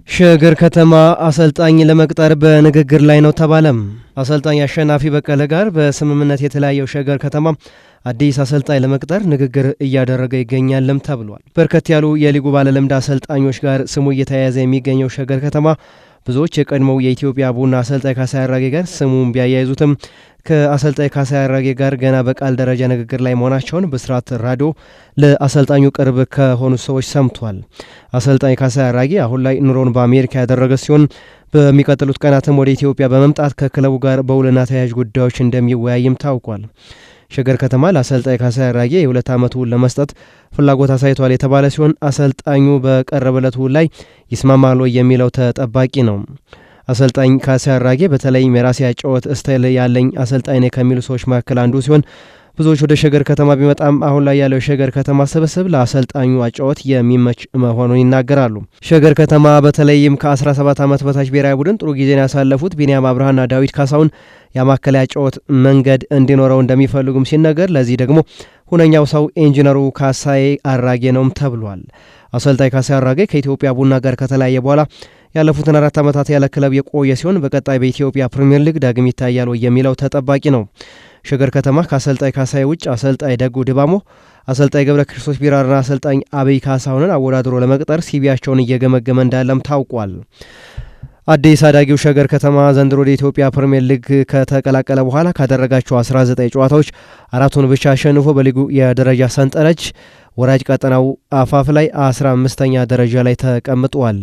ሸገር ከተማ አሰልጣኝ ለመቅጠር በንግግር ላይ ነው ተባለም። አሰልጣኝ አሸናፊ በቀለ ጋር በስምምነት የተለያየው ሸገር ከተማ አዲስ አሰልጣኝ ለመቅጠር ንግግር እያደረገ ይገኛልም ተብሏል። በርከት ያሉ የሊጉ ባለልምድ አሰልጣኞች ጋር ስሙ እየተያያዘ የሚገኘው ሸገር ከተማ ብዙዎች የቀድሞው የኢትዮጵያ ቡና አሰልጣኝ ካሳዬ አራጌ ጋር ስሙን ቢያያይዙትም ከአሰልጣኝ ካሳዬ አራጌ ጋር ገና በቃል ደረጃ ንግግር ላይ መሆናቸውን ብስራት ራዲዮ ለአሰልጣኙ ቅርብ ከሆኑ ሰዎች ሰምቷል። አሰልጣኝ ካሳዬ አራጌ አሁን ላይ ኑሮውን በአሜሪካ ያደረገ ሲሆን በሚቀጥሉት ቀናትም ወደ ኢትዮጵያ በመምጣት ከክለቡ ጋር በውልና ተያያዥ ጉዳዮች እንደሚወያይም ታውቋል። ሸገር ከተማ ለአሰልጣኝ ካሳዬ አራጌ የ2 ዓመት ውል ለመስጠት ፍላጎት አሳይቷል የተባለ ሲሆን አሰልጣኙ በቀረበለት ውል ላይ ይስማማል የሚለው ተጠባቂ ነው። አሰልጣኝ ካሳዬ አራጌ በተለይም የራሴ አጨዋወት ስታይል ያለኝ አሰልጣኝ ነኝ ከሚሉ ሰዎች መካከል አንዱ ሲሆን ብዙዎች ወደ ሸገር ከተማ ቢመጣም አሁን ላይ ያለው ሸገር ከተማ ስብስብ ለአሰልጣኙ አጨዋወት የሚመች መሆኑን ይናገራሉ። ሸገር ከተማ በተለይም ከ17 ዓመት በታች ብሔራዊ ቡድን ጥሩ ጊዜን ያሳለፉት ቢኒያም አብርሃና ዳዊት ካሳውን ያማከለ አጨዋወት መንገድ እንዲኖረው እንደሚፈልጉም ሲነገር፣ ለዚህ ደግሞ ሁነኛው ሰው ኢንጂነሩ ካሳዬ አራጌ ነውም ተብሏል። አሰልጣኝ ካሳዬ አራጌ ከኢትዮጵያ ቡና ጋር ከተለያየ በኋላ ያለፉትን 4 ዓመታት ያለ ክለብ የቆየ ሲሆን በቀጣይ በኢትዮጵያ ፕሪሚየር ሊግ ዳግም ይታያል የሚለው ተጠባቂ ነው። ሸገር ከተማ ከአሰልጣኝ ካሳዬ ውጭ አሰልጣኝ ደጉ ድባሞ፣ አሰልጣኝ ገብረ ክርስቶስ ቢራራና አሰልጣኝ አብይ ካሳሁንን አወዳድሮ ለመቅጠር ሲቪያቸውን እየገመገመ እንዳለም ታውቋል። አዲስ አዳጊው ሸገር ከተማ ዘንድሮ ወደ ኢትዮጵያ ፕሪሚየር ሊግ ከተቀላቀለ በኋላ ካደረጋቸው 19 ጨዋታዎች 4ቱን ብቻ አሸንፎ በሊጉ የደረጃ ሰንጠረዥ ወራጅ ቀጠናው አፋፍ ላይ 15ኛ ደረጃ ላይ ተቀምጧል።